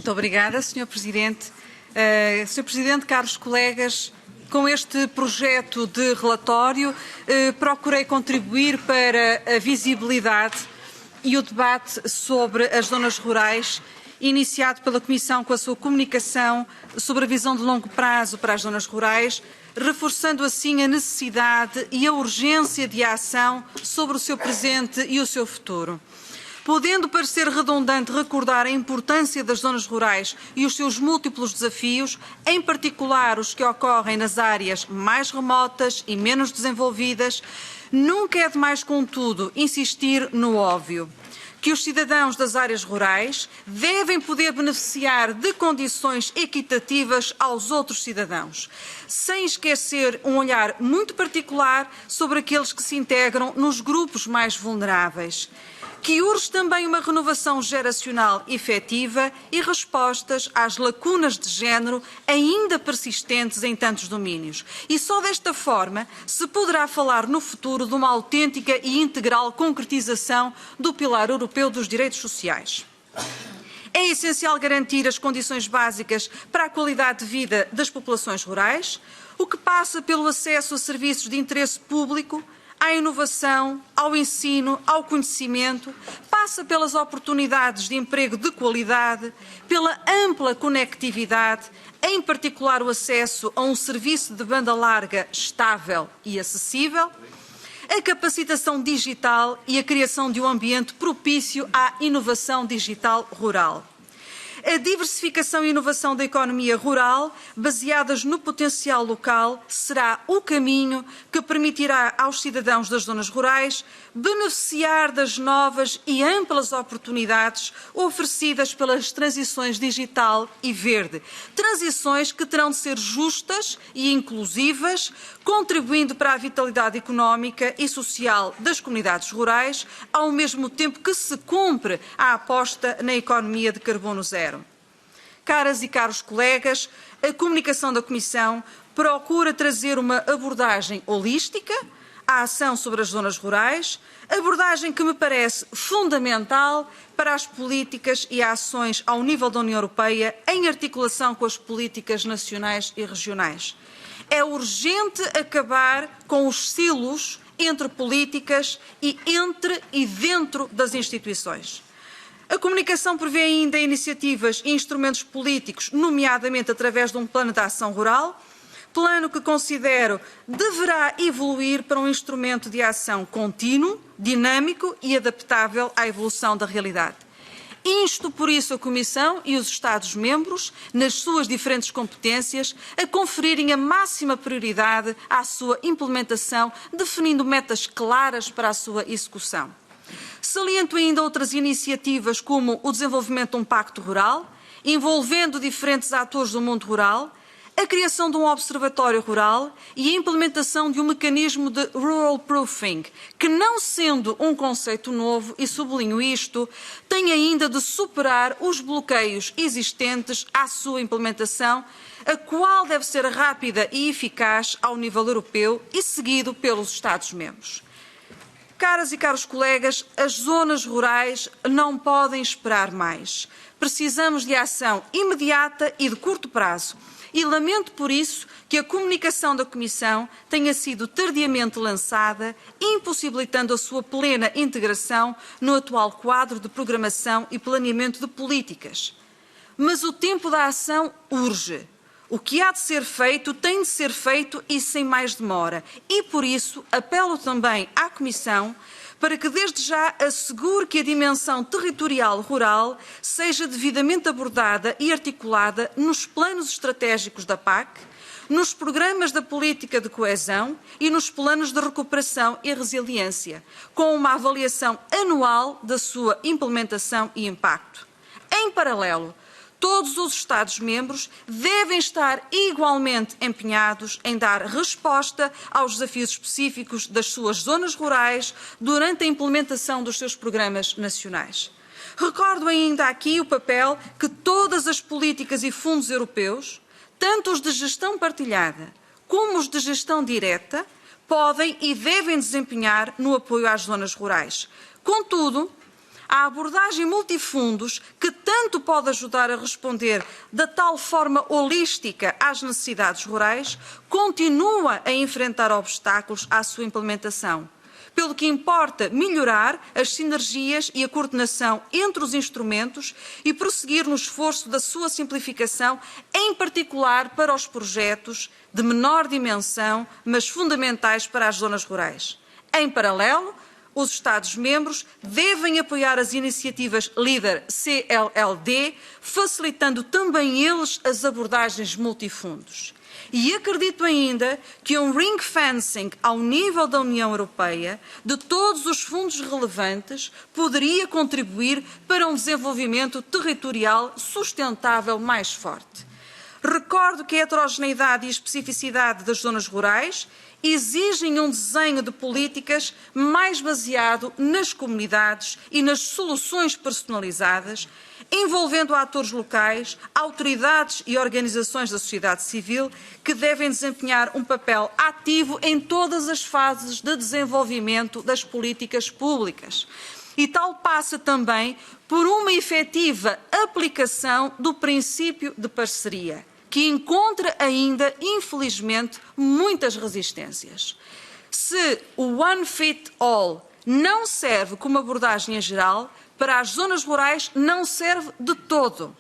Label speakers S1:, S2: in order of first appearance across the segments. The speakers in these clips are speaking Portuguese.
S1: Muito obrigada, Sr. Presidente. Sr. Presidente, caros colegas, com este projeto de relatório procurei contribuir para a visibilidade e o debate sobre as zonas rurais, iniciado pela Comissão com a sua comunicação sobre a visão de longo prazo para as zonas rurais, reforçando assim a necessidade e a urgência de ação sobre o seu presente e o seu futuro. Podendo parecer redundante recordar a importância das zonas rurais e os seus múltiplos desafios, em particular os que ocorrem nas áreas mais remotas e menos desenvolvidas, nunca é demais, contudo, insistir no óbvio, que os cidadãos das áreas rurais devem poder beneficiar de condições equitativas aos outros cidadãos, sem esquecer um olhar muito particular sobre aqueles que se integram nos grupos mais vulneráveis, que urge também uma renovação geracional efetiva e respostas às lacunas de género ainda persistentes em tantos domínios. E só desta forma se poderá falar no futuro de uma autêntica e integral concretização do Pilar Europeu dos Direitos Sociais. É essencial garantir as condições básicas para a qualidade de vida das populações rurais, o que passa pelo acesso a serviços de interesse público, à inovação, ao ensino, ao conhecimento, passa pelas oportunidades de emprego de qualidade, pela ampla conectividade, em particular o acesso a um serviço de banda larga estável e acessível, a capacitação digital e a criação de um ambiente propício à inovação digital rural. A diversificação e inovação da economia rural, baseadas no potencial local, será o caminho que permitirá aos cidadãos das zonas rurais beneficiar das novas e amplas oportunidades oferecidas pelas transições digital e verde. Transições que terão de ser justas e inclusivas, contribuindo para a vitalidade económica e social das comunidades rurais, ao mesmo tempo que se cumpre a aposta na economia de carbono zero. Caras e caros colegas, a comunicação da Comissão procura trazer uma abordagem holística à ação sobre as zonas rurais, abordagem que me parece fundamental para as políticas e ações ao nível da União Europeia, em articulação com as políticas nacionais e regionais. É urgente acabar com os silos entre políticas e entre e dentro das instituições. A comunicação prevê ainda iniciativas e instrumentos políticos, nomeadamente através de um plano de ação rural, plano que considero deverá evoluir para um instrumento de ação contínuo, dinâmico e adaptável à evolução da realidade. Insto, por isso, a Comissão e os Estados-membros, nas suas diferentes competências, a conferirem a máxima prioridade à sua implementação, definindo metas claras para a sua execução. Saliento ainda outras iniciativas como o desenvolvimento de um pacto rural, envolvendo diferentes atores do mundo rural, a criação de um observatório rural e a implementação de um mecanismo de rural proofing, que, não sendo um conceito novo, e sublinho isto, tem ainda de superar os bloqueios existentes à sua implementação, a qual deve ser rápida e eficaz ao nível europeu e seguido pelos Estados-membros. Caras e caros colegas, as zonas rurais não podem esperar mais. Precisamos de ação imediata e de curto prazo. E lamento por isso que a comunicação da Comissão tenha sido tardiamente lançada, impossibilitando a sua plena integração no atual quadro de programação e planeamento de políticas. Mas o tempo da ação urge. O que há de ser feito tem de ser feito e sem mais demora. E por isso apelo também à Comissão para que desde já assegure que a dimensão territorial rural seja devidamente abordada e articulada nos planos estratégicos da PAC, nos programas da política de coesão e nos planos de recuperação e resiliência, com uma avaliação anual da sua implementação e impacto. Em paralelo, todos os Estados-membros devem estar igualmente empenhados em dar resposta aos desafios específicos das suas zonas rurais durante a implementação dos seus programas nacionais. Recordo ainda aqui o papel que todas as políticas e fundos europeus, tanto os de gestão partilhada como os de gestão direta, podem e devem desempenhar no apoio às zonas rurais. Contudo, A abordagem multifundos, que tanto pode ajudar a responder de tal forma holística às necessidades rurais, continua a enfrentar obstáculos à sua implementação, pelo que importa melhorar as sinergias e a coordenação entre os instrumentos e prosseguir no esforço da sua simplificação, em particular para os projetos de menor dimensão, mas fundamentais para as zonas rurais. Em paralelo, os Estados-membros devem apoiar as iniciativas líder CLLD, facilitando também eles as abordagens multifundos. E acredito ainda que um ring fencing ao nível da União Europeia de todos os fundos relevantes poderia contribuir para um desenvolvimento territorial sustentável mais forte. Recordo que a heterogeneidade e especificidade das zonas rurais exigem um desenho de políticas mais baseado nas comunidades e nas soluções personalizadas, envolvendo atores locais, autoridades e organizações da sociedade civil que devem desempenhar um papel ativo em todas as fases de desenvolvimento das políticas públicas. E tal passa também por uma efetiva aplicação do princípio de parceria, que encontra ainda, infelizmente, muitas resistências. Se o One Fit All não serve como abordagem em geral, para as zonas rurais não serve de todo.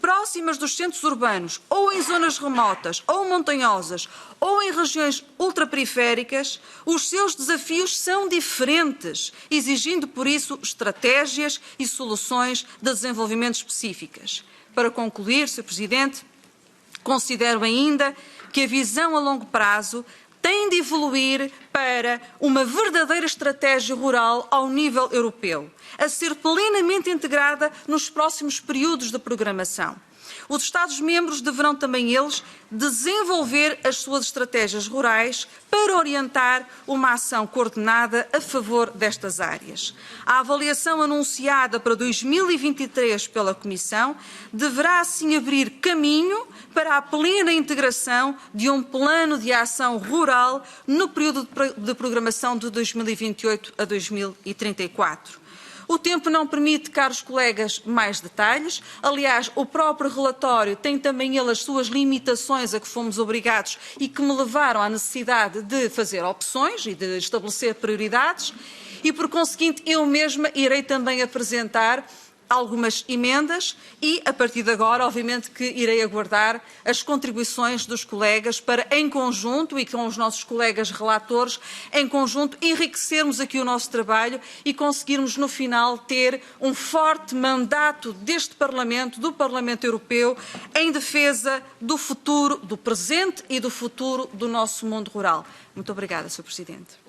S1: Próximas dos centros urbanos, ou em zonas remotas, ou montanhosas, ou em regiões ultraperiféricas, os seus desafios são diferentes, exigindo, por isso, estratégias e soluções de desenvolvimento específicas. Para concluir, Sr. Presidente, considero ainda que a visão a longo prazo tem de evoluir para uma verdadeira estratégia rural ao nível europeu, a ser plenamente integrada nos próximos períodos de programação. Os Estados-membros deverão também eles desenvolver as suas estratégias rurais para orientar uma ação coordenada a favor destas áreas. A avaliação anunciada para 2023 pela Comissão deverá assim abrir caminho para a plena integração de um plano de ação rural no período de programação de 2028 a 2034. O tempo não permite, caros colegas, mais detalhes. Aliás, o próprio relatório tem também ele as suas limitações a que fomos obrigados e que me levaram à necessidade de fazer opções e de estabelecer prioridades e, por conseguinte, eu mesma irei também apresentar algumas emendas e, a partir de agora, obviamente que irei aguardar as contribuições dos colegas para, em conjunto, e com os nossos colegas relatores, em conjunto, enriquecermos aqui o nosso trabalho e conseguirmos, no final, ter um forte mandato deste Parlamento, do Parlamento Europeu, em defesa do futuro, do presente e do futuro do nosso mundo rural. Muito obrigada, Sr. Presidente.